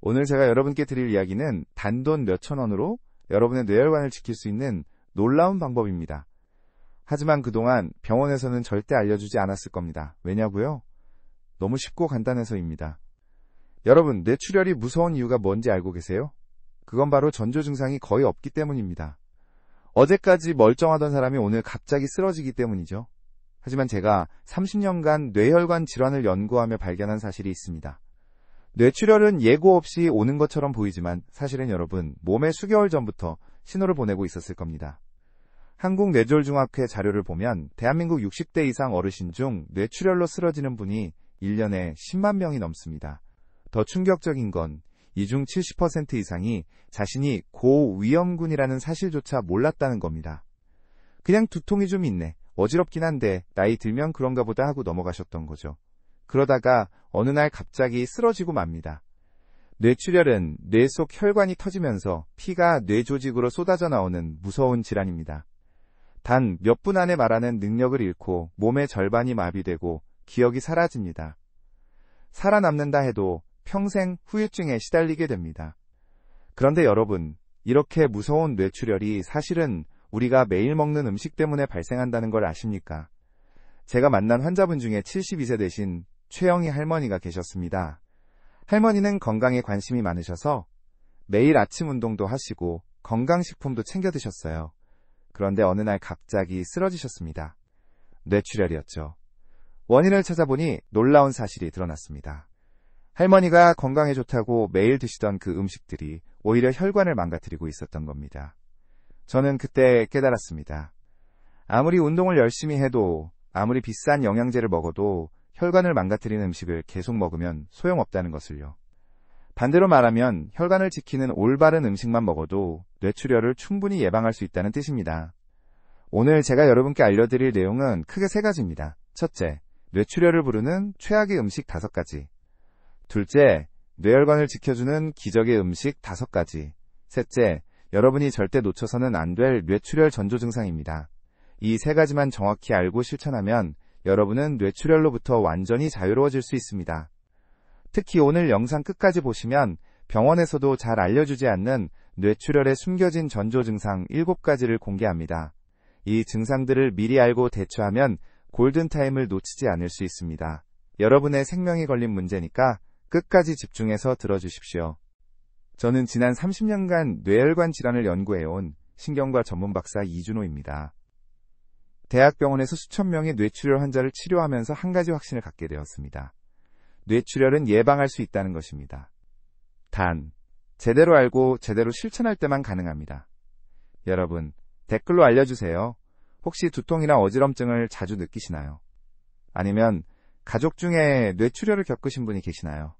오늘 제가 여러분께 드릴 이야기는 단돈 몇천 원으로 여러분의 뇌혈관을 지킬 수 있는 놀라운 방법입니다. 하지만 그동안 병원에서는 절대 알려주지 않았을 겁니다. 왜냐고요? 너무 쉽고 간단해서입니다. 여러분, 뇌출혈이 무서운 이유가 뭔지 알고 계세요? 그건 바로 전조 증상이 거의 없기 때문입니다. 어제까지 멀쩡하던 사람이 오늘 갑자기 쓰러지기 때문이죠. 하지만 제가 30년간 뇌혈관 질환을 연구하며 발견한 사실이 있습니다. 뇌출혈은 예고 없이 오는 것처럼 보이지만 사실은 여러분, 몸에 수개월 전부터 신호를 보내고 있었을 겁니다. 한국뇌졸중학회 자료를 보면 대한민국 60대 이상 어르신 중 뇌출혈로 쓰러지는 분이 1년에 10만 명이 넘습니다. 더 충격적인 건 이 중 70% 이상이 자신이 고위험군이라는 사실조차 몰랐다는 겁니다. 그냥 두통이 좀 있네, 어지럽긴 한데 나이 들면 그런가 보다 하고 넘어가셨던 거죠. 그러다가 어느 날 갑자기 쓰러지고 맙니다. 뇌출혈은 뇌 속 혈관이 터지면서 피가 뇌 조직으로 쏟아져 나오는 무서운 질환입니다. 단 몇 분 안에 말하는 능력을 잃고 몸의 절반이 마비되고 기억이 사라집니다. 살아남는다 해도 평생 후유증에 시달리게 됩니다. 그런데 여러분, 이렇게 무서운 뇌출혈이 사실은 우리가 매일 먹는 음식 때문에 발생한다는 걸 아십니까? 제가 만난 환자분 중에 72세 되신 최영희 할머니가 계셨습니다. 할머니는 건강에 관심이 많으셔서 매일 아침 운동도 하시고 건강식품도 챙겨 드셨어요. 그런데 어느 날 갑자기 쓰러지셨습니다. 뇌출혈이었죠. 원인을 찾아보니 놀라운 사실이 드러났습니다. 할머니가 건강에 좋다고 매일 드시던 그 음식들이 오히려 혈관을 망가뜨리고 있었던 겁니다. 저는 그때 깨달았습니다. 아무리 운동을 열심히 해도, 아무리 비싼 영양제를 먹어도 혈관을 망가뜨리는 음식을 계속 먹으면 소용없다는 것을요. 반대로 말하면 혈관을 지키는 올바른 음식만 먹어도 뇌출혈을 충분히 예방할 수 있다는 뜻입니다. 오늘 제가 여러분께 알려드릴 내용은 크게 세 가지입니다. 첫째, 뇌출혈을 부르는 최악의 음식 5가지. 둘째, 뇌혈관을 지켜주는 기적의 음식 5가지. 셋째, 여러분이 절대 놓쳐서는 안 될 뇌출혈 전조 증상입니다. 이 세 가지만 정확히 알고 실천하면 여러분은 뇌출혈로부터 완전히 자유로워질 수 있습니다. 특히 오늘 영상 끝까지 보시면 병원에서도 잘 알려주지 않는 뇌출혈의 숨겨진 전조 증상 7가지를 공개합니다. 이 증상들을 미리 알고 대처하면 골든타임을 놓치지 않을 수 있습니다. 여러분의 생명이 걸린 문제니까 끝까지 집중해서 들어주십시오. 저는 지난 30년간 뇌혈관 질환을 연구해온 신경과 전문 박사 이준호입니다. 대학병원에서 수천 명의 뇌출혈 환자를 치료하면서 한 가지 확신을 갖게 되었습니다. 뇌출혈은 예방할 수 있다는 것입니다. 단, 제대로 알고 제대로 실천할 때만 가능합니다. 여러분, 댓글로 알려주세요. 혹시 두통이나 어지럼증을 자주 느끼시나요? 아니면 가족 중에 뇌출혈을 겪으신 분이 계시나요?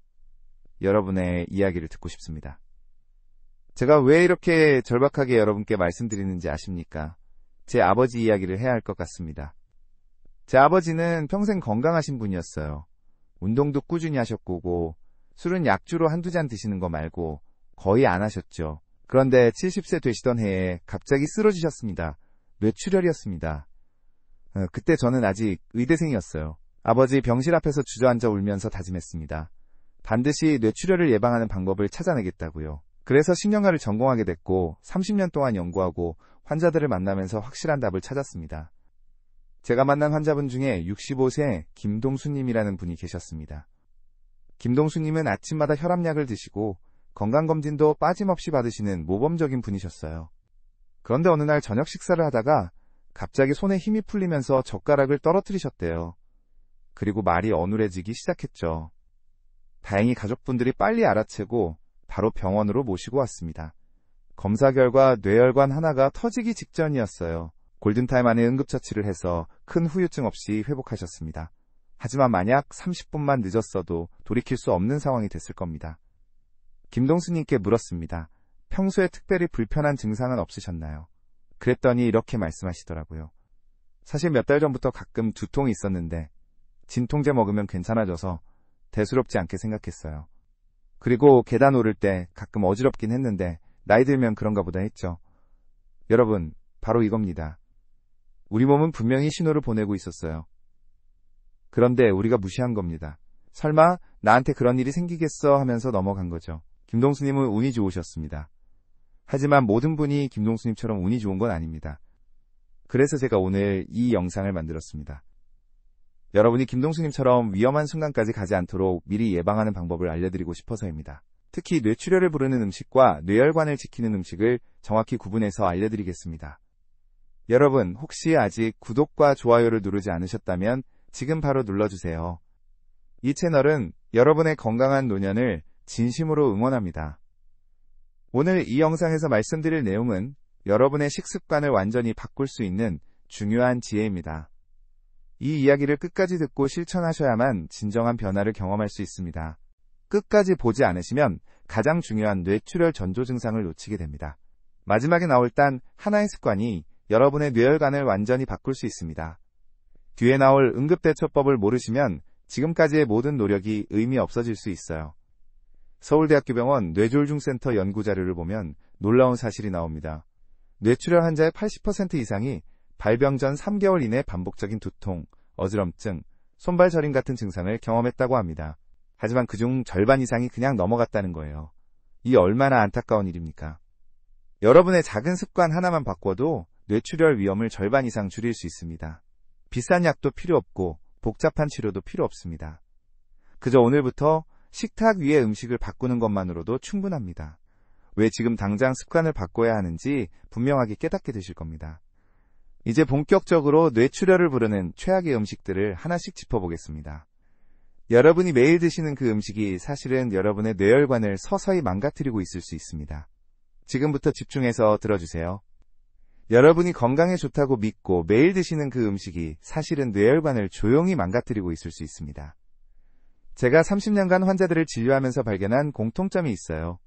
여러분의 이야기를 듣고 싶습니다. 제가 왜 이렇게 절박하게 여러분께 말씀드리는지 아십니까? 제 아버지 이야기를 해야 할 것 같습니다. 제 아버지는 평생 건강하신 분이었어요. 운동도 꾸준히 하셨고 술은 약주로 한두 잔 드시는 거 말고 거의 안 하셨죠. 그런데 70세 되시던 해에 갑자기 쓰러지셨습니다. 뇌출혈이었습니다. 그때 저는 아직 의대생이었어요. 아버지 병실 앞에서 주저앉아 울면서 다짐했습니다. 반드시 뇌출혈을 예방하는 방법을 찾아내겠다고요. 그래서 신경과를 전공하게 됐고 30년 동안 연구하고 환자들을 만나면서 확실한 답을 찾았습니다. 제가 만난 환자분 중에 65세 김동수님이라는 분이 계셨습니다. 김동수님은 아침마다 혈압약을 드시고 건강검진도 빠짐없이 받으시는 모범적인 분이셨어요. 그런데 어느 날 저녁 식사를 하다가 갑자기 손에 힘이 풀리면서 젓가락을 떨어뜨리셨대요. 그리고 말이 어눌해지기 시작했죠. 다행히 가족분들이 빨리 알아채고 바로 병원으로 모시고 왔습니다. 검사 결과 뇌혈관 하나가 터지기 직전이었어요. 골든타임 안에 응급처치를 해서 큰 후유증 없이 회복하셨습니다. 하지만 만약 30분만 늦었어도 돌이킬 수 없는 상황이 됐을 겁니다. 김동수님께 물었습니다. 평소에 특별히 불편한 증상은 없으셨나요? 그랬더니 이렇게 말씀하시더라고요. 사실 몇 달 전부터 가끔 두통이 있었는데 진통제 먹으면 괜찮아져서 대수롭지 않게 생각했어요. 그리고 계단 오를 때 가끔 어지럽긴 했는데 나이 들면 그런가 보다 했죠. 여러분, 바로 이겁니다. 우리 몸은 분명히 신호를 보내고 있었어요. 그런데 우리가 무시한 겁니다. 설마 나한테 그런 일이 생기겠어 하면서 넘어간 거죠. 김동수님은 운이 좋으셨습니다. 하지만 모든 분이 김동수님처럼 운이 좋은 건 아닙니다. 그래서 제가 오늘 이 영상을 만들었습니다. 여러분이 김동수님처럼 위험한 순간까지 가지 않도록 미리 예방하는 방법을 알려드리고 싶어서입니다. 특히 뇌출혈을 부르는 음식과 뇌혈관을 지키는 음식을 정확히 구분해서 알려드리겠습니다. 여러분, 혹시 아직 구독과 좋아요를 누르지 않으셨다면 지금 바로 눌러주세요. 이 채널은 여러분의 건강한 노년을 진심으로 응원합니다. 오늘 이 영상에서 말씀드릴 내용은 여러분의 식습관을 완전히 바꿀 수 있는 중요한 지혜입니다. 이 이야기를 끝까지 듣고 실천하셔야만 진정한 변화를 경험할 수 있습니다. 끝까지 보지 않으시면 가장 중요한 뇌출혈 전조 증상을 놓치게 됩니다. 마지막에 나올 단 하나의 습관이 여러분의 뇌혈관을 완전히 바꿀 수 있습니다. 뒤에 나올 응급대처법을 모르시면 지금까지의 모든 노력이 의미 없어질 수 있어요. 서울대학교 병원 뇌졸중센터 연구자료를 보면 놀라운 사실이 나옵니다. 뇌출혈 환자의 80% 이상이 발병 전 3개월 이내 반복적인 두통, 어지럼증, 손발 저림 같은 증상을 경험했다고 합니다. 하지만 그중 절반 이상이 그냥 넘어갔다는 거예요. 이 얼마나 안타까운 일입니까? 여러분의 작은 습관 하나만 바꿔도 뇌출혈 위험을 절반 이상 줄일 수 있습니다. 비싼 약도 필요 없고 복잡한 치료도 필요 없습니다. 그저 오늘부터 식탁 위의 음식을 바꾸는 것만으로도 충분합니다. 왜 지금 당장 습관을 바꿔야 하는지 분명하게 깨닫게 되실 겁니다. 이제 본격적으로 뇌출혈을 부르는 최악의 음식들을 하나씩 짚어보겠습니다. 여러분이 매일 드시는 그 음식이 사실은 여러분의 뇌혈관을 서서히 망가뜨리고 있을 수 있습니다. 지금부터 집중해서 들어주세요. 여러분이 건강에 좋다고 믿고 매일 드시는 그 음식이 사실은 뇌혈관을 조용히 망가뜨리고 있을 수 있습니다. 제가 30년간 환자들을 진료하면서 발견한 공통점이 있어요.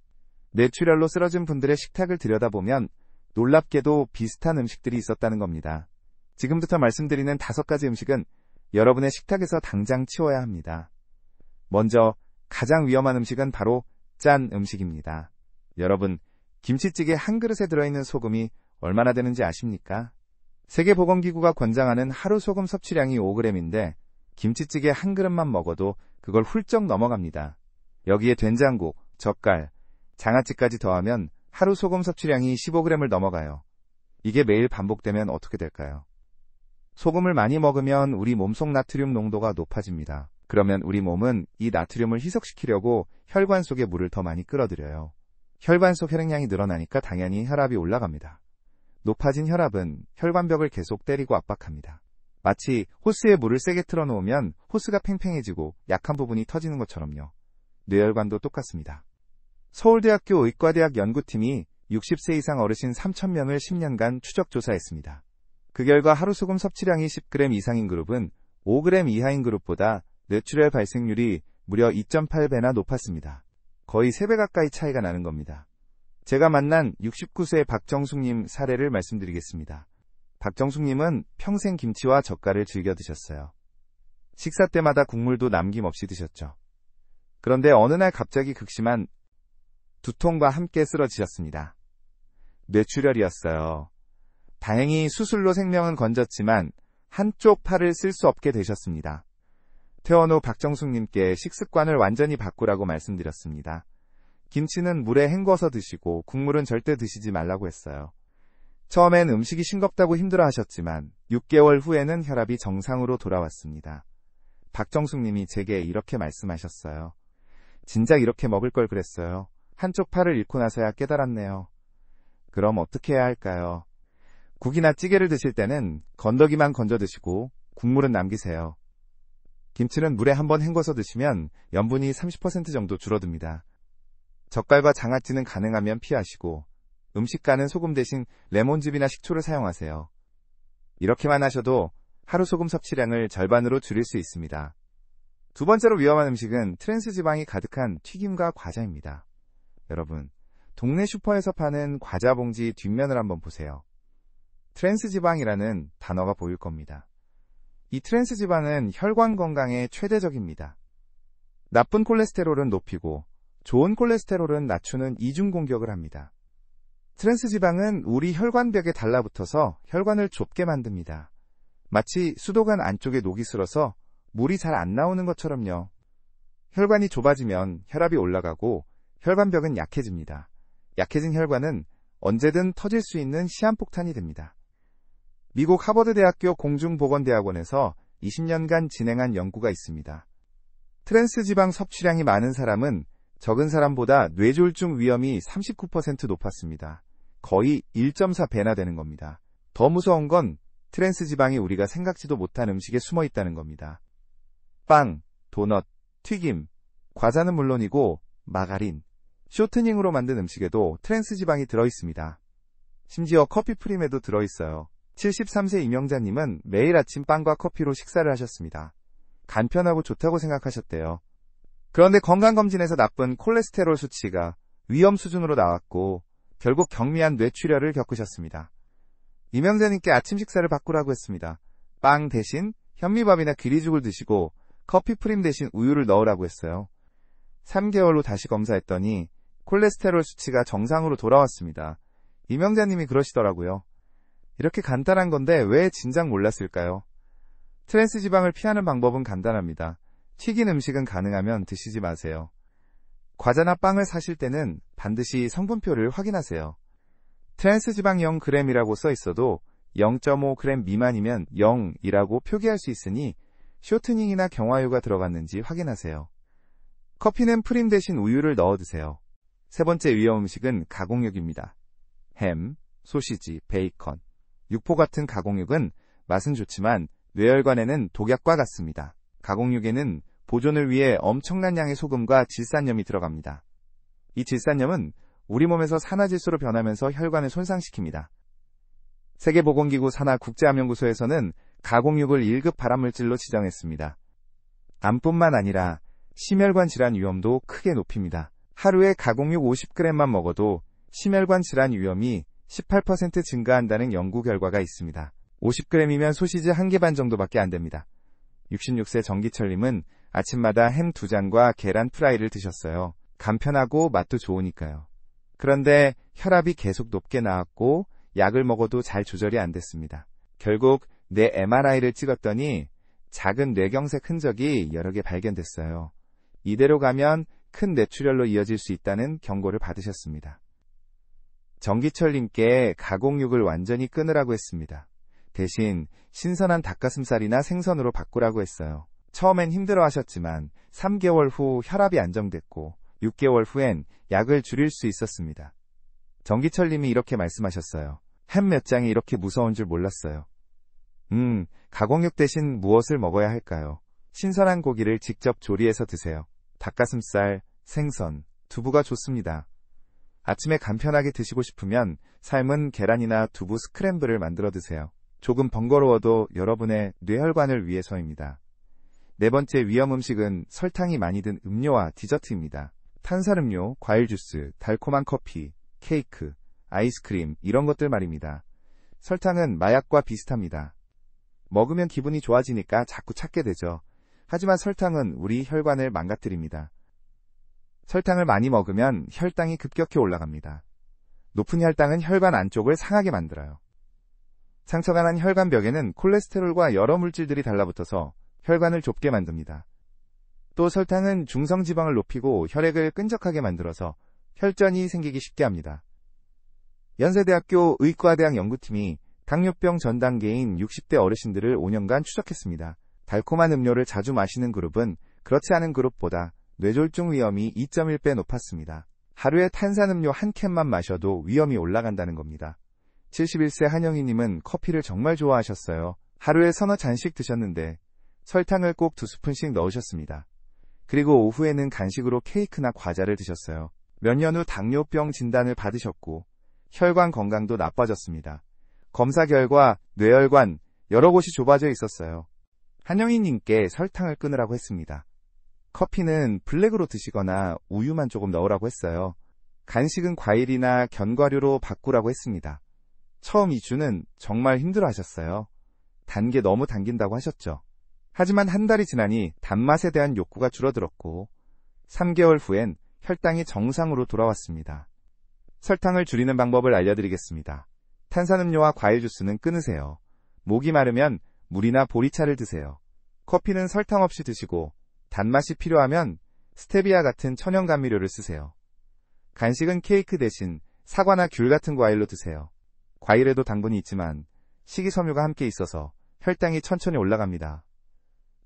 뇌출혈로 쓰러진 분들의 식탁을 들여다보면 놀랍게도 비슷한 음식들이 있었다는 겁니다. 지금부터 말씀드리는 5가지 음식은 여러분의 식탁에서 당장 치워야 합니다. 먼저 가장 위험한 음식은 바로 짠 음식입니다. 여러분, 김치찌개 한 그릇에 들어있는 소금이 얼마나 되는지 아십니까? 세계보건기구가 권장하는 하루 소금 섭취량이 5g인데 김치찌개 한 그릇만 먹어도 그걸 훌쩍 넘어갑니다. 여기에 된장국, 젓갈, 장아찌까지 더하면 하루 소금 섭취량이 15g을 넘어가요. 이게 매일 반복되면 어떻게 될까요? 소금을 많이 먹으면 우리 몸속 나트륨 농도가 높아집니다. 그러면 우리 몸은 이 나트륨을 희석시키려고 혈관 속에 물을 더 많이 끌어들여요. 혈관 속 혈액량이 늘어나니까 당연히 혈압이 올라갑니다. 높아진 혈압은 혈관벽을 계속 때리고 압박합니다. 마치 호스에 물을 세게 틀어놓으면 호스가 팽팽해지고 약한 부분이 터지는 것처럼요. 뇌혈관도 똑같습니다. 서울대학교 의과대학 연구팀이 60세 이상 어르신 3,000명을 10년간 추적 조사했습니다. 그 결과 하루 소금 섭취량이 10g 이상인 그룹은 5g 이하인 그룹보다 뇌출혈 발생률이 무려 2.8배나 높았습니다. 거의 3배 가까이 차이가 나는 겁니다. 제가 만난 69세 박정숙님 사례를 말씀드리겠습니다. 박정숙님은 평생 김치와 젓갈을 즐겨 드셨어요. 식사 때마다 국물도 남김없이 드셨죠. 그런데 어느 날 갑자기 극심한 두통과 함께 쓰러지셨습니다. 뇌출혈이었어요. 다행히 수술로 생명은 건졌지만 한쪽 팔을 쓸 수 없게 되셨습니다. 퇴원 후 박정숙님께 식습관을 완전히 바꾸라고 말씀드렸습니다. 김치는 물에 헹궈서 드시고 국물은 절대 드시지 말라고 했어요. 처음엔 음식이 싱겁다고 힘들어하셨지만 6개월 후에는 혈압이 정상으로 돌아왔습니다. 박정숙님이 제게 이렇게 말씀하셨어요. 진작 이렇게 먹을 걸 그랬어요. 한쪽 팔을 잃고 나서야 깨달았네요. 그럼 어떻게 해야 할까요? 국이나 찌개를 드실 때는 건더기만 건져 드시고 국물은 남기세요. 김치는 물에 한번 헹궈서 드시면 염분이 30% 정도 줄어듭니다. 젓갈과 장아찌는 가능하면 피하시고 음식간은 소금 대신 레몬즙이나 식초를 사용하세요. 이렇게만 하셔도 하루 소금 섭취량을 절반으로 줄일 수 있습니다. 두 번째로 위험한 음식은 트랜스 지방이 가득한 튀김과 과자입니다. 여러분, 동네 슈퍼에서 파는 과자 봉지 뒷면을 한번 보세요. 트랜스 지방이라는 단어가 보일 겁니다. 이 트랜스 지방은 혈관 건강에 최대적입니다. 나쁜 콜레스테롤은 높이고 좋은 콜레스테롤은 낮추는 이중 공격을 합니다. 트랜스 지방은 우리 혈관벽에 달라붙어서 혈관을 좁게 만듭니다. 마치 수도관 안쪽에 녹이 슬어서 물이 잘 안 나오는 것처럼요. 혈관이 좁아지면 혈압이 올라가고 혈관벽은 약해집니다. 약해진 혈관은 언제든 터질 수 있는 시한폭탄이 됩니다. 미국 하버드대학교 공중보건대학원에서 20년간 진행한 연구가 있습니다. 트랜스지방 섭취량이 많은 사람은 적은 사람보다 뇌졸중 위험이 39% 높았습니다. 거의 1.4배나 되는 겁니다. 더 무서운 건 트랜스지방이 우리가 생각지도 못한 음식에 숨어 있다는 겁니다. 빵, 도넛, 튀김, 과자는 물론이고 마가린, 쇼트닝으로 만든 음식에도 트랜스지방이 들어있습니다. 심지어 커피 프림에도 들어있어요. 73세 임영자님은 매일 아침 빵과 커피로 식사를 하셨습니다. 간편하고 좋다고 생각하셨대요. 그런데 건강검진에서 나쁜 콜레스테롤 수치가 위험 수준으로 나왔고 결국 경미한 뇌출혈을 겪으셨습니다. 임영자님께 아침 식사를 바꾸라고 했습니다. 빵 대신 현미밥이나 기리죽을 드시고 커피 프림 대신 우유를 넣으라고 했어요. 3개월 후 다시 검사했더니 콜레스테롤 수치가 정상으로 돌아왔습니다. 임영자님이 그러시더라고요. 이렇게 간단한 건데 왜 진작 몰랐을까요? 트랜스지방을 피하는 방법은 간단합니다. 튀긴 음식은 가능하면 드시지 마세요. 과자나 빵을 사실 때는 반드시 성분표를 확인하세요. 트랜스지방 0g이라고 써 있어도 0.5g 미만이면 0이라고 표기할 수 있으니 쇼트닝이나 경화유가 들어갔는지 확인하세요. 커피는 프림 대신 우유를 넣어 드세요. 세 번째 위험 음식은 가공육입니다. 햄, 소시지, 베이컨, 육포 같은 가공육은 맛은 좋지만 뇌혈관에는 독약과 같습니다. 가공육에는 보존을 위해 엄청난 양의 소금과 질산염이 들어갑니다. 이 질산염은 우리 몸에서 산화질소로 변하면서 혈관을 손상시킵니다. 세계보건기구 산하 국제암연구소에서는 가공육을 1급 발암물질로 지정했습니다. 암뿐만 아니라 심혈관 질환 위험도 크게 높입니다. 하루에 가공육 50g만 먹어도 심혈관 질환 위험이 18% 증가한다는 연구 결과가 있습니다. 50g이면 소시지 1개 반 정도밖에 안 됩니다. 66세 정기철님은 아침마다 햄 2장과 계란 프라이를 드셨어요. 간편하고 맛도 좋으니까요. 그런데 혈압이 계속 높게 나왔고 약을 먹어도 잘 조절이 안 됐습니다. 결국 뇌 MRI를 찍었더니 작은 뇌경색 흔적이 여러 개 발견됐어요. 이대로 가면 큰 뇌출혈로 이어질 수 있다는 경고를 받으셨습니다. 정기철님께 가공육을 완전히 끊으라고 했습니다. 대신 신선한 닭가슴살이나 생선으로 바꾸라고 했어요. 처음엔 힘들어하셨지만 3개월 후 혈압이 안정됐고 6개월 후엔 약을 줄일 수 있었습니다. 정기철님이 이렇게 말씀하셨어요. 햄 몇 장이 이렇게 무서운 줄 몰랐어요. 가공육 대신 무엇을 먹어야 할까요? 신선한 고기를 직접 조리해서 드세요. 닭가슴살, 생선, 두부가 좋습니다. 아침에 간편하게 드시고 싶으면 삶은 계란이나 두부 스크램블을 만들어 드세요. 조금 번거로워도 여러분의 뇌혈관을 위해서입니다. 네 번째 위험 음식은 설탕이 많이 든 음료와 디저트입니다. 탄산음료, 과일 주스, 달콤한 커피, 케이크, 아이스크림 이런 것들 말입니다. 설탕은 마약과 비슷합니다. 먹으면 기분이 좋아지니까 자꾸 찾게 되죠. 하지만 설탕은 우리 혈관을 망가뜨립니다. 설탕을 많이 먹으면 혈당이 급격히 올라갑니다. 높은 혈당은 혈관 안쪽을 상하게 만들어요. 상처가 난 혈관벽에는 콜레스테롤과 여러 물질들이 달라붙어서 혈관을 좁게 만듭니다. 또 설탕은 중성지방을 높이고 혈액을 끈적하게 만들어서 혈전이 생기기 쉽게 합니다. 연세대학교 의과대학 연구팀이 당뇨병 전 단계인 60대 어르신들을 5년간 추적했습니다. 달콤한 음료를 자주 마시는 그룹은 그렇지 않은 그룹보다 뇌졸중 위험이 2.1배 높았습니다. 하루에 탄산음료 한 캔만 마셔도 위험이 올라간다는 겁니다. 71세 한영희님은 커피를 정말 좋아하셨어요. 하루에 서너 잔씩 드셨는데 설탕을 꼭 2스푼씩 넣으셨습니다. 그리고 오후에는 간식으로 케이크나 과자를 드셨어요. 몇 년 후 당뇨병 진단을 받으셨고 혈관 건강도 나빠졌습니다. 검사 결과 뇌혈관 여러 곳이 좁아져 있었어요. 한영희님께 설탕을 끊으라고 했습니다. 커피는 블랙으로 드시거나 우유만 조금 넣으라고 했어요. 간식은 과일이나 견과류로 바꾸라고 했습니다. 처음 2주는 정말 힘들어하셨어요. 단 게 너무 당긴다고 하셨죠. 하지만 한 달이 지나니 단맛에 대한 욕구가 줄어들었고 3개월 후엔 혈당이 정상으로 돌아왔습니다. 설탕을 줄이는 방법을 알려드리겠습니다. 탄산음료와 과일 주스는 끊으세요. 목이 마르면 물이나 보리차를 드세요. 커피는 설탕 없이 드시고 단맛이 필요하면 스테비아 같은 천연 감미료를 쓰세요. 간식은 케이크 대신 사과나 귤 같은 과일로 드세요. 과일에도 당분이 있지만 식이섬유가 함께 있어서 혈당이 천천히 올라갑니다.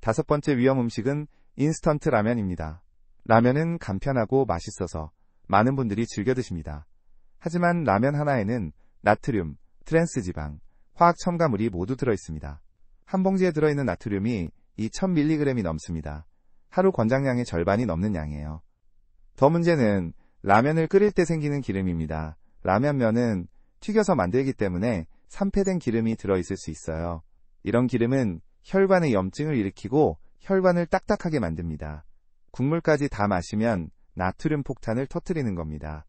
5번째 위험 음식은 인스턴트 라면입니다. 라면은 간편하고 맛있어서 많은 분들이 즐겨 드십니다. 하지만 라면 하나에는 나트륨, 트랜스지방, 화학 첨가물이 모두 들어있습니다. 한 봉지에 들어있는 나트륨이 2000mg이 넘습니다. 하루 권장량의 절반이 넘는 양이에요. 더 문제는 라면을 끓일 때 생기는 기름입니다. 라면면은 튀겨서 만들기 때문에 산패된 기름이 들어있을 수 있어요. 이런 기름은 혈관의 염증을 일으키고 혈관을 딱딱하게 만듭니다. 국물까지 다 마시면 나트륨 폭탄을 터뜨리는 겁니다.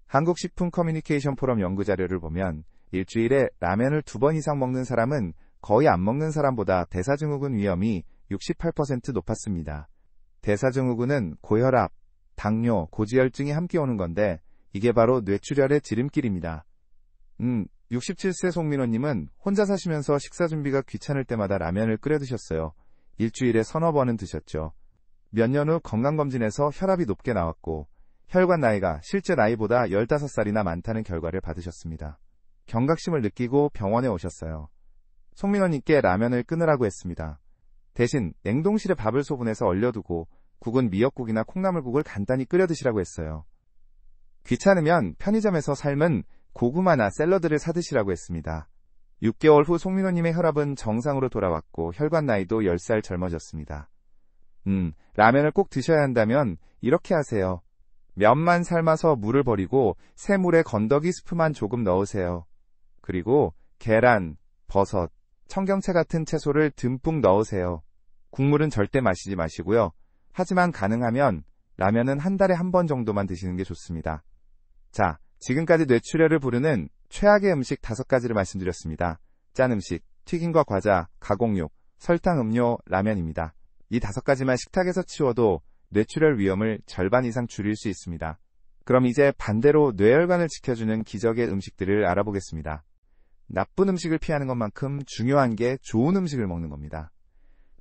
한국식품커뮤니케이션 포럼 연구자료를 보면 일주일에 라면을 2번 이상 먹는 사람은 거의 안 먹는 사람보다 대사증후군 위험이 68% 높았습니다. 대사증후군은 고혈압, 당뇨, 고지혈증이 함께 오는 건데 이게 바로 뇌출혈의 지름길입니다. 67세 송민호님은 혼자 사시면서 식사 준비가 귀찮을 때마다 라면을 끓여 드셨어요. 일주일에 서너 번은 드셨죠. 몇 년 후 건강검진에서 혈압이 높게 나왔고 혈관 나이가 실제 나이보다 15살이나 많다는 결과를 받으셨습니다. 경각심을 느끼고 병원에 오셨어요. 송민호님께 라면을 끊으라고 했습니다. 대신 냉동실에 밥을 소분해서 얼려두고 국은 미역국이나 콩나물국을 간단히 끓여 드시라고 했어요. 귀찮으면 편의점에서 삶은 고구마나 샐러드를 사 드시라고 했습니다. 6개월 후 송민호님의 혈압은 정상으로 돌아왔고 혈관 나이도 10살 젊어졌습니다. 라면을 꼭 드셔야 한다면 이렇게 하세요. 면만 삶아서 물을 버리고 새 물에 건더기 스프만 조금 넣으세요. 그리고 계란, 버섯, 청경채 같은 채소를 듬뿍 넣으세요. 국물은 절대 마시지 마시고요. 하지만 가능하면 라면은 한 달에 한 번 정도만 드시는 게 좋습니다. 자, 지금까지 뇌출혈을 부르는 최악의 음식 5가지를 말씀드렸습니다. 짠 음식, 튀김과 과자, 가공육, 설탕 음료, 라면입니다. 이 5가지만 식탁에서 치워도 뇌출혈 위험을 절반 이상 줄일 수 있습니다. 그럼 이제 반대로 뇌혈관을 지켜주는 기적의 음식들을 알아보겠습니다. 나쁜 음식을 피하는 것만큼 중요한 게 좋은 음식을 먹는 겁니다.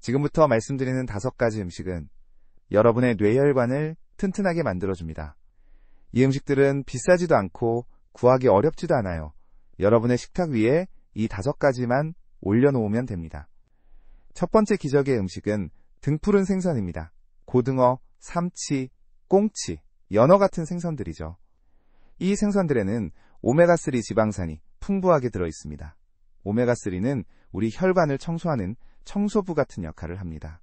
지금부터 말씀드리는 5가지 음식은 여러분의 뇌혈관을 튼튼하게 만들어줍니다. 이 음식들은 비싸지도 않고 구하기 어렵지도 않아요. 여러분의 식탁 위에 이 5가지만 올려놓으면 됩니다. 첫 번째 기적의 음식은 등푸른 생선입니다. 고등어, 삼치, 꽁치, 연어 같은 생선들이죠. 이 생선들에는 오메가3 지방산이 풍부하게 들어있습니다. 오메가3는 우리 혈관을 청소하는 청소부 같은 역할을 합니다.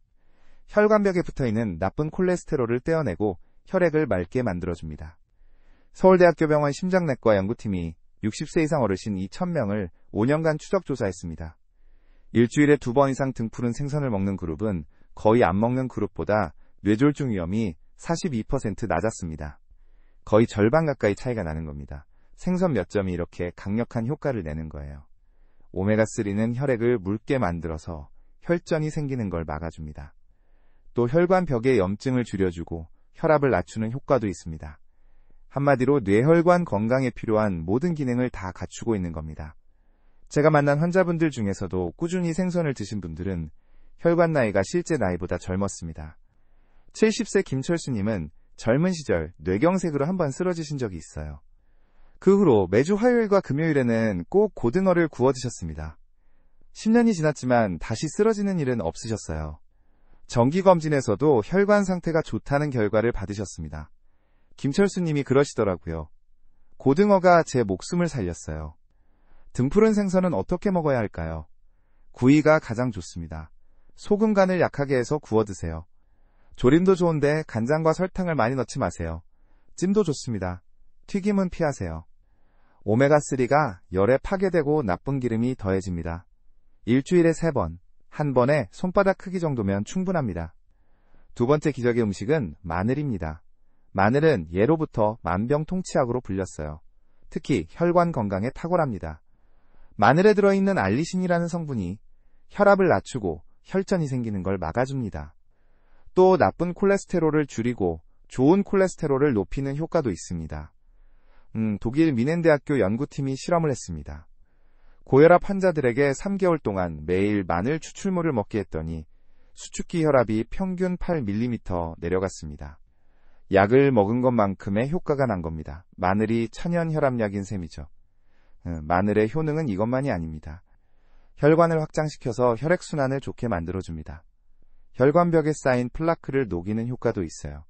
혈관벽에 붙어있는 나쁜 콜레스테롤을 떼어내고 혈액을 맑게 만들어줍니다. 서울대학교 병원 심장내과 연구팀이 60세 이상 어르신 2,000명을 5년간 추적 조사했습니다. 일주일에 2번 이상 등푸른 생선을 먹는 그룹은 거의 안 먹는 그룹보다 뇌졸중 위험이 42% 낮았습니다. 거의 절반 가까이 차이가 나는 겁니다. 생선 몇 점이 이렇게 강력한 효과를 내는 거예요. 오메가3는 혈액을 묽게 만들어서 혈전이 생기는 걸 막아줍니다. 또 혈관벽의 염증을 줄여주고 혈압을 낮추는 효과도 있습니다. 한마디로 뇌혈관 건강에 필요한 모든 기능을 다 갖추고 있는 겁니다. 제가 만난 환자분들 중에서도 꾸준히 생선을 드신 분들은 혈관 나이가 실제 나이보다 젊었습니다. 70세 김철수님은 젊은 시절 뇌경색으로 한번 쓰러지신 적이 있어요. 그 후로 매주 화요일과 금요일에는 꼭 고등어를 구워 드셨습니다. 10년이 지났지만 다시 쓰러지는 일은 없으셨어요. 정기검진에서도 혈관 상태가 좋다는 결과를 받으셨습니다. 김철수님이 그러시더라고요. 고등어가 제 목숨을 살렸어요. 등푸른 생선은 어떻게 먹어야 할까요? 구이가 가장 좋습니다. 소금 간을 약하게 해서 구워 드세요. 조림도 좋은데 간장과 설탕을 많이 넣지 마세요. 찜도 좋습니다. 튀김은 피하세요. 오메가3가 열에 파괴되고 나쁜 기름이 더해집니다. 일주일에 3번, 한 번에 손바닥 크기 정도면 충분합니다. 두 번째 기적의 음식은 마늘입니다. 마늘은 예로부터 만병통치약으로 불렸어요. 특히 혈관 건강에 탁월합니다. 마늘에 들어있는 알리신이라는 성분이 혈압을 낮추고 혈전이 생기는 걸 막아줍니다. 또 나쁜 콜레스테롤을 줄이고 좋은 콜레스테롤을 높이는 효과도 있습니다. 독일 미넨대학교 연구팀이 실험을 했습니다. 고혈압 환자들에게 3개월 동안 매일 마늘 추출물을 먹게 했더니 수축기 혈압이 평균 8mm 내려갔습니다. 약을 먹은 것만큼의 효과가 난 겁니다. 마늘이 천연 혈압약인 셈이죠. 마늘의 효능은 이것만이 아닙니다. 혈관을 확장시켜서 혈액순환을 좋게 만들어줍니다. 혈관벽에 쌓인 플라크를 녹이는 효과도 있어요.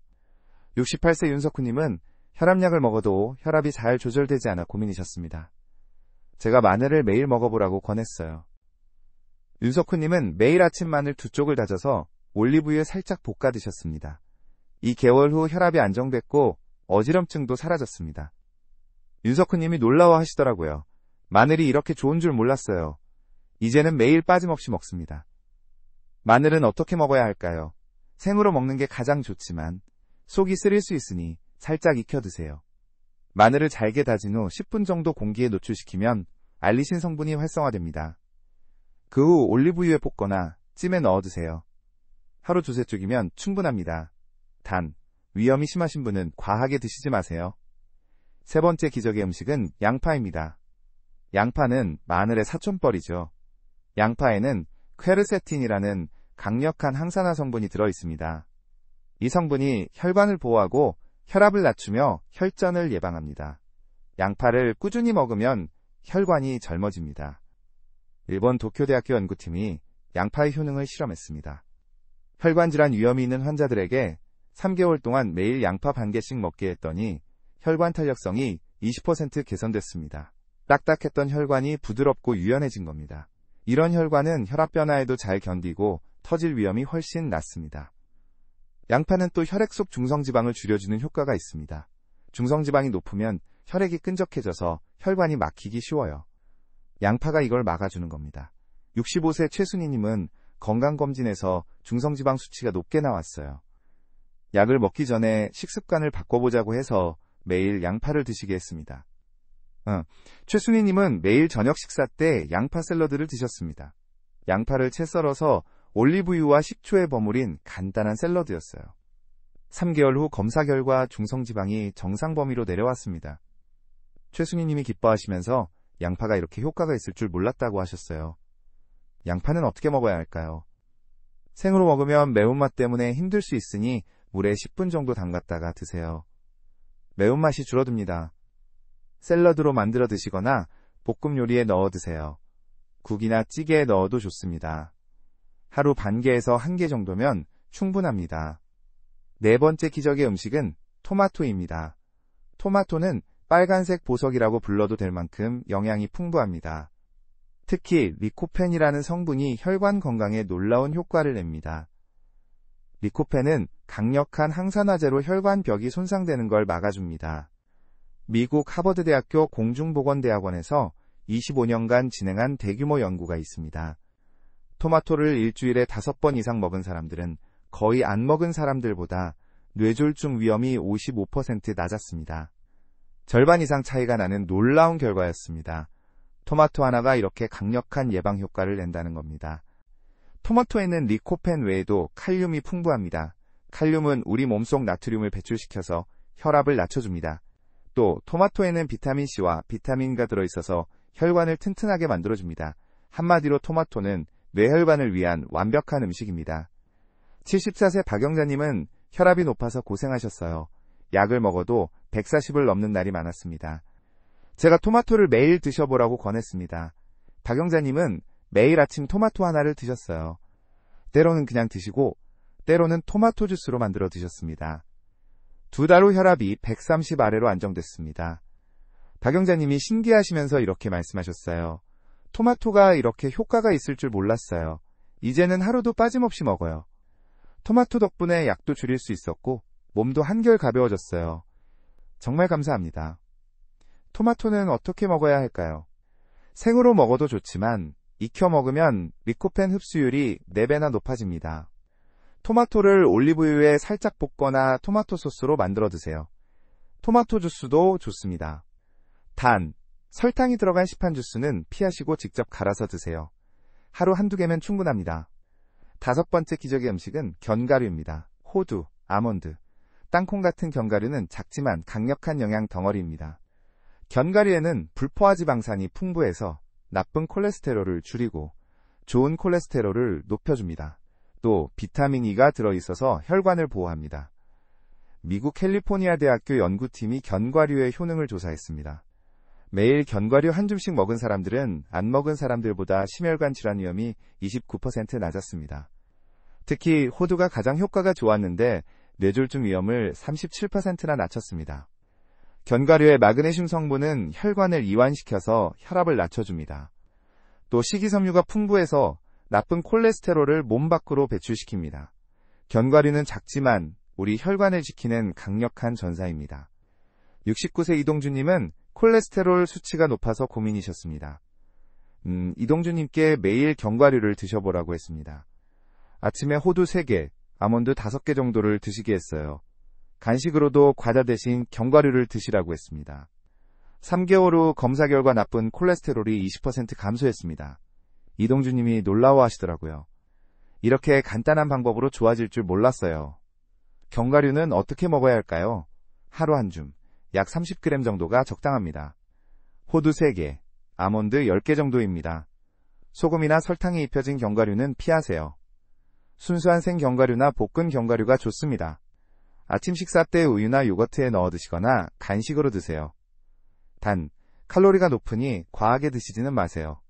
68세 윤석훈님은 혈압약을 먹어도 혈압이 잘 조절되지 않아 고민이셨습니다. 제가 마늘을 매일 먹어보라고 권했어요. 윤석훈님은 매일 아침 마늘 2쪽을 다져서 올리브유에 살짝 볶아 드셨습니다. 2개월 후 혈압이 안정됐고 어지럼증도 사라졌습니다. 윤석훈님이 놀라워하시더라고요. 마늘이 이렇게 좋은 줄 몰랐어요. 이제는 매일 빠짐없이 먹습니다. 마늘은 어떻게 먹어야 할까요? 생으로 먹는 게 가장 좋지만 속이 쓰릴 수 있으니 살짝 익혀 드세요. 마늘을 잘게 다진 후 10분 정도 공기에 노출시키면 알리신 성분이 활성화됩니다. 그 후 올리브유에 볶거나 찜에 넣어 드세요. 하루 2-3쪽이면 충분합니다. 단, 위험이 심하신 분은 과하게 드시지 마세요. 세 번째 기적의 음식은 양파입니다. 양파는 마늘의 사촌뻘이죠. 양파에는 퀘르세틴이라는 강력한 항산화 성분이 들어있습니다. 이 성분이 혈관을 보호하고 혈압을 낮추며 혈전을 예방합니다. 양파를 꾸준히 먹으면 혈관이 젊어집니다. 일본 도쿄대학교 연구팀이 양파의 효능을 실험했습니다. 혈관질환 위험이 있는 환자들에게 3개월 동안 매일 양파 반 개씩 먹게 했더니 혈관 탄력성이 20% 개선됐습니다. 딱딱했던 혈관이 부드럽고 유연해진 겁니다. 이런 혈관은 혈압 변화에도 잘 견디고 터질 위험이 훨씬 낮습니다. 양파는 또 혈액 속 중성지방을 줄여주는 효과가 있습니다. 중성지방이 높으면 혈액이 끈적해져서 혈관이 막히기 쉬워요. 양파가 이걸 막아주는 겁니다. 65세 최순희님은 건강검진에서 중성지방 수치가 높게 나왔어요. 약을 먹기 전에 식습관을 바꿔보자고 해서 매일 양파를 드시게 했습니다. 최순희님은 매일 저녁 식사 때 양파 샐러드를 드셨습니다. 양파를 채 썰어서 올리브유와 식초에 버무린 간단한 샐러드였어요. 3개월 후 검사 결과 중성지방이 정상 범위로 내려왔습니다. 최순희님이 기뻐하시면서 양파가 이렇게 효과가 있을 줄 몰랐다고 하셨어요. 양파는 어떻게 먹어야 할까요? 생으로 먹으면 매운맛 때문에 힘들 수 있으니 물에 10분 정도 담갔다가 드세요. 매운맛이 줄어듭니다. 샐러드로 만들어 드시거나 볶음 요리에 넣어 드세요. 국이나 찌개에 넣어도 좋습니다. 하루 반 개에서 1개 정도면 충분합니다. 네 번째 기적의 음식은 토마토입니다. 토마토는 빨간색 보석이라고 불러도 될 만큼 영양이 풍부합니다. 특히 리코펜이라는 성분이 혈관 건강에 놀라운 효과를 냅니다. 리코펜은 강력한 항산화제로 혈관벽이 손상되는 걸 막아줍니다. 미국 하버드대학교 공중보건대학원에서 25년간 진행한 대규모 연구가 있습니다. 토마토를 일주일에 5번 이상 먹은 사람들은 거의 안 먹은 사람들보다 뇌졸중 위험이 55% 낮았습니다. 절반 이상 차이가 나는 놀라운 결과였습니다. 토마토 하나가 이렇게 강력한 예방 효과를 낸다는 겁니다. 토마토에는 리코펜 외에도 칼륨이 풍부합니다. 칼륨은 우리 몸속 나트륨을 배출시켜서 혈압을 낮춰줍니다. 또 토마토에는 비타민C와 비타민가 들어있어서 혈관을 튼튼하게 만들어줍니다. 한마디로 토마토는 뇌혈관을 위한 완벽한 음식입니다. 74세 박영자님은 혈압이 높아서 고생하셨어요. 약을 먹어도 140을 넘는 날이 많았습니다. 제가 토마토를 매일 드셔보라고 권했습니다. 박영자님은 매일 아침 토마토 하나를 드셨어요. 때로는 그냥 드시고 때로는 토마토 주스로 만들어 드셨습니다. 2달 후 혈압이 130 아래로 안정됐습니다. 박영자님이 신기하시면서 이렇게 말씀하셨어요. 토마토가 이렇게 효과가 있을 줄 몰랐어요. 이제는 하루도 빠짐없이 먹어요. 토마토 덕분에 약도 줄일 수 있었고 몸도 한결 가벼워졌어요. 정말 감사합니다. 토마토는 어떻게 먹어야 할까요? 생으로 먹어도 좋지만 익혀 먹으면 리코펜 흡수율이 4배나 높아집니다. 토마토를 올리브유에 살짝 볶거나 토마토 소스로 만들어 드세요. 토마토 주스도 좋습니다. 단, 설탕이 들어간 시판 주스는 피하시고 직접 갈아서 드세요. 하루 1-2개면 충분합니다. 5번째 기적의 음식은 견과류입니다. 호두, 아몬드, 땅콩 같은 견과류는 작지만 강력한 영양 덩어리입니다. 견과류에는 불포화지방산이 풍부해서 나쁜 콜레스테롤을 줄이고 좋은 콜레스테롤을 높여줍니다. 또 비타민 E가 들어있어서 혈관을 보호합니다. 미국 캘리포니아 대학교 연구팀이 견과류의 효능을 조사했습니다. 매일 견과류 한 줌씩 먹은 사람들은 안 먹은 사람들보다 심혈관 질환 위험이 29% 낮았습니다. 특히 호두가 가장 효과가 좋았는데 뇌졸중 위험을 37%나 낮췄습니다. 견과류의 마그네슘 성분은 혈관을 이완시켜서 혈압을 낮춰줍니다. 또 식이섬유가 풍부해서 나쁜 콜레스테롤을 몸 밖으로 배출시킵니다. 견과류는 작지만 우리 혈관을 지키는 강력한 전사입니다. 69세 이동주님은 콜레스테롤 수치가 높아서 고민이셨습니다. 이동주님께 매일 견과류를 드셔보라고 했습니다. 아침에 호두 3개, 아몬드 5개 정도를 드시게 했어요. 간식으로도 과자 대신 견과류를 드시라고 했습니다. 3개월 후 검사 결과 나쁜 콜레스테롤이 20% 감소했습니다. 이동주님이 놀라워하시더라고요. 이렇게 간단한 방법으로 좋아질 줄 몰랐어요. 견과류는 어떻게 먹어야 할까요? 하루 한 줌, 약 30g 정도가 적당합니다. 호두 3개, 아몬드 10개 정도입니다. 소금이나 설탕이 입혀진 견과류는 피하세요. 순수한 생견과류나 볶은 견과류가 좋습니다. 아침 식사 때 우유나 요거트에 넣어 드시거나 간식으로 드세요. 단, 칼로리가 높으니 과하게 드시지는 마세요.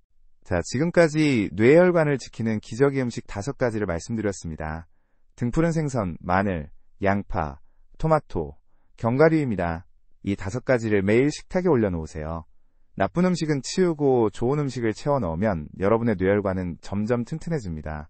자, 지금까지 뇌혈관을 지키는 기저귀 음식 5가지를 말씀드렸습니다. 등푸른 생선, 마늘, 양파, 토마토, 견과류입니다. 이 5가지를 매일 식탁에 올려놓으세요. 나쁜 음식은 치우고 좋은 음식을 채워 넣으면 여러분의 뇌혈관은 점점 튼튼해집니다.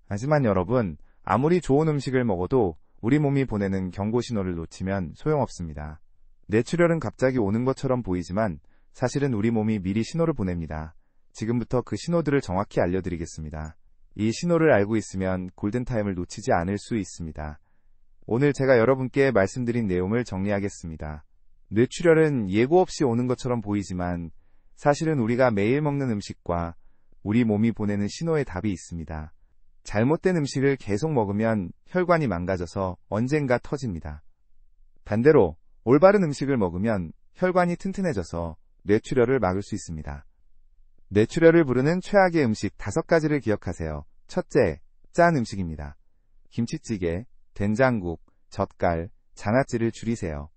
하지만 여러분, 아무리 좋은 음식을 먹어도 우리 몸이 보내는 경고 신호를 놓치면 소용없습니다. 뇌출혈은 갑자기 오는 것처럼 보이지만 사실은 우리 몸이 미리 신호를 보냅니다. 지금부터 그 신호들을 정확히 알려드리겠습니다. 이 신호를 알고 있으면 골든타임을 놓치지 않을 수 있습니다. 오늘 제가 여러분께 말씀드린 내용을 정리하겠습니다. 뇌출혈은 예고 없이 오는 것처럼 보이지만 사실은 우리가 매일 먹는 음식과 우리 몸이 보내는 신호에 답이 있습니다. 잘못된 음식을 계속 먹으면 혈관이 망가져서 언젠가 터집니다. 반대로 올바른 음식을 먹으면 혈관이 튼튼해져서 뇌출혈을 막을 수 있습니다. 뇌출혈을 부르는 최악의 음식 5가지를 기억하세요. 첫째, 짠 음식입니다. 김치찌개, 된장국, 젓갈, 장아찌를 줄이세요.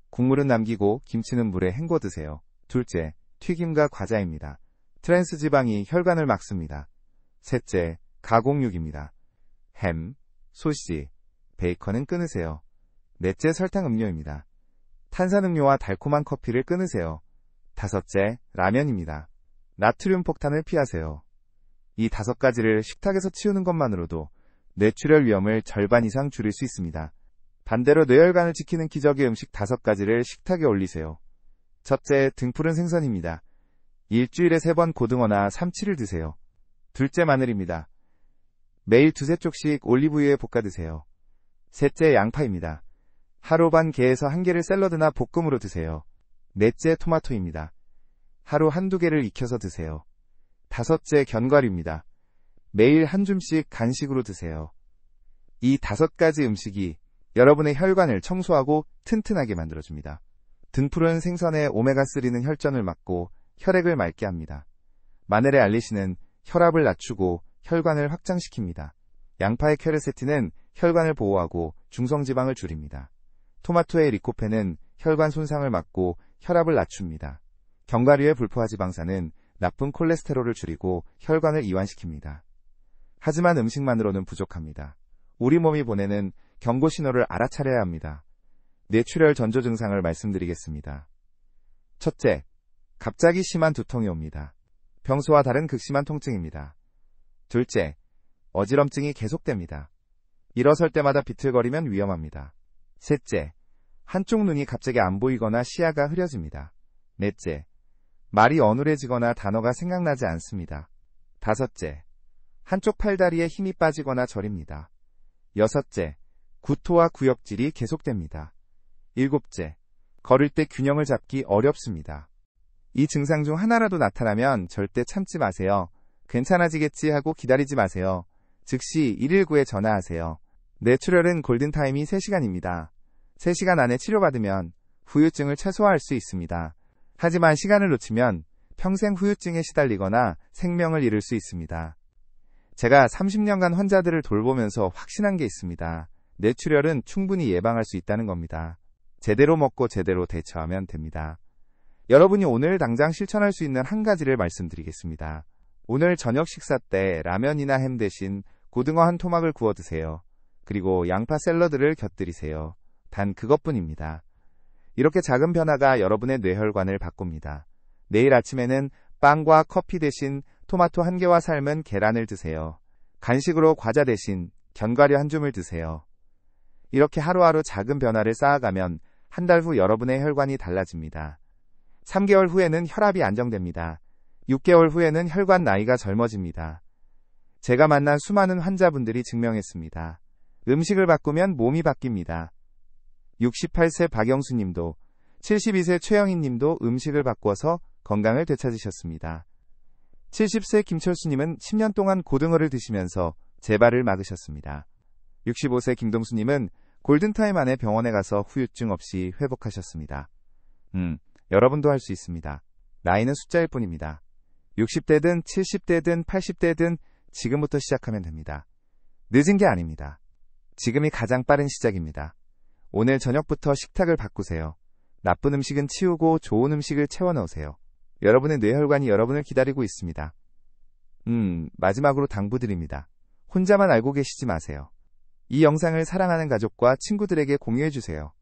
국물은 남기고 김치는 물에 헹궈 드세요. 둘째, 튀김과 과자입니다. 트랜스 지방이 혈관을 막습니다. 셋째, 가공육입니다. 햄, 소시지, 베이컨은 끊으세요. 넷째, 설탕 음료입니다. 탄산음료와 달콤한 커피를 끊으세요. 다섯째, 라면입니다. 나트륨 폭탄을 피하세요. 이 5가지를 식탁에서 치우는 것만으로도 뇌출혈 위험을 절반 이상 줄일 수 있습니다. 반대로 뇌혈관을 지키는 기저귀 음식 5가지를 식탁에 올리세요. 첫째, 등푸른 생선입니다. 일주일에 3번 고등어나 삼치를 드세요. 둘째, 마늘입니다. 매일 2-3쪽씩 올리브유에 볶아 드세요. 셋째, 양파입니다. 하루 반 개에서 1개를 샐러드나 볶음으로 드세요. 넷째, 토마토입니다. 하루 1-2개를 익혀서 드세요. 다섯째, 견과류입니다. 매일 한 줌씩 간식으로 드세요. 이 5가지 음식이 여러분의 혈관을 청소하고 튼튼하게 만들어줍니다. 등푸른 생선의 오메가3는 혈전을 막고 혈액을 맑게 합니다. 마늘의 알리신은 혈압을 낮추고 혈관을 확장시킵니다. 양파의 퀘르세틴은 혈관을 보호하고 중성지방을 줄입니다. 토마토의 리코펜은 혈관 손상을 막고 혈압을 낮춥니다. 견과류의 불포화지방산은 나쁜 콜레스테롤을 줄이고 혈관을 이완시킵니다. 하지만 음식만으로는 부족합니다. 우리 몸이 보내는 경고 신호를 알아차려야 합니다. 뇌출혈 전조 증상을 말씀드리겠습니다. 첫째, 갑자기 심한 두통이 옵니다. 평소와 다른 극심한 통증입니다. 둘째, 어지럼증이 계속됩니다. 일어설 때마다 비틀거리면 위험합니다. 셋째, 한쪽 눈이 갑자기 안 보이거나 시야가 흐려집니다. 넷째, 말이 어눌해지거나 단어가 생각나지 않습니다. 다섯째, 한쪽 팔다리에 힘이 빠지거나 저립니다. 여섯째, 구토와 구역질이 계속됩니다. 일곱째, 걸을 때 균형을 잡기 어렵습니다. 이 증상 중 하나라도 나타나면 절대 참지 마세요. 괜찮아지겠지 하고 기다리지 마세요. 즉시 119에 전화하세요. 뇌출혈은 골든타임이 3시간입니다. 3시간 안에 치료받으면 후유증을 최소화할 수 있습니다. 하지만 시간을 놓치면 평생 후유증에 시달리거나 생명을 잃을 수 있습니다. 제가 30년간 환자들을 돌보면서 확신한 게 있습니다. 뇌출혈은 충분히 예방할 수 있다는 겁니다. 제대로 먹고 제대로 대처하면 됩니다. 여러분이 오늘 당장 실천할 수 있는 한 가지를 말씀드리겠습니다. 오늘 저녁 식사 때 라면이나 햄 대신 고등어 한 토막을 구워 드세요. 그리고 양파 샐러드를 곁들이세요. 단 그것뿐입니다. 이렇게 작은 변화가 여러분의 뇌혈관을 바꿉니다. 내일 아침에는 빵과 커피 대신 토마토 한 개와 삶은 계란을 드세요. 간식으로 과자 대신 견과류 한 줌을 드세요. 이렇게 하루하루 작은 변화를 쌓아가면 한 달 후 여러분의 혈관이 달라집니다. 3개월 후에는 혈압이 안정됩니다. 6개월 후에는 혈관 나이가 젊어집니다. 제가 만난 수많은 환자분들이 증명했습니다. 음식을 바꾸면 몸이 바뀝니다. 68세 박영수님도 72세 최영희님도 음식을 바꾸어서 건강을 되찾으셨습니다. 70세 김철수님은 10년 동안 고등어를 드시면서 재발을 막으셨습니다. 65세 김동수님은 골든타임 안에 병원에 가서 후유증 없이 회복하셨습니다. 여러분도 할 수 있습니다. 나이는 숫자일 뿐입니다. 60대든 70대든 80대든 지금부터 시작하면 됩니다. 늦은 게 아닙니다. 지금이 가장 빠른 시작입니다. 오늘 저녁부터 식탁을 바꾸세요. 나쁜 음식은 치우고 좋은 음식을 채워 넣으세요. 여러분의 뇌혈관이 여러분을 기다리고 있습니다. 마지막으로 당부드립니다. 혼자만 알고 계시지 마세요. 이 영상을 사랑하는 가족과 친구들에게 공유해주세요.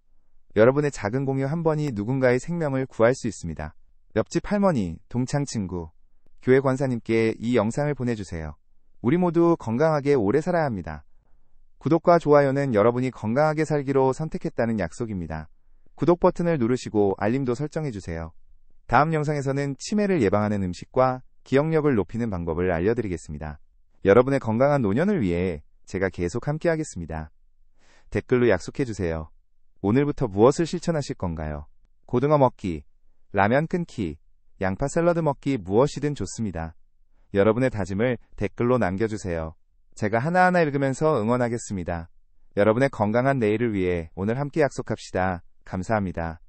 여러분의 작은 공유 한 번이 누군가의 생명을 구할 수 있습니다. 옆집 할머니, 동창 친구, 교회 권사님께 이 영상을 보내주세요. 우리 모두 건강하게 오래 살아야 합니다. 구독과 좋아요는 여러분이 건강하게 살기로 선택했다는 약속입니다. 구독 버튼을 누르시고 알림도 설정해주세요. 다음 영상에서는 치매를 예방하는 음식과 기억력을 높이는 방법을 알려드리겠습니다. 여러분의 건강한 노년을 위해 제가 계속 함께하겠습니다. 댓글로 약속해주세요. 오늘부터 무엇을 실천하실 건가요? 고등어 먹기, 라면 끊기, 양파 샐러드 먹기 무엇이든 좋습니다. 여러분의 다짐을 댓글로 남겨주세요. 제가 하나하나 읽으면서 응원하겠습니다. 여러분의 건강한 내일을 위해 오늘 함께 약속합시다. 감사합니다.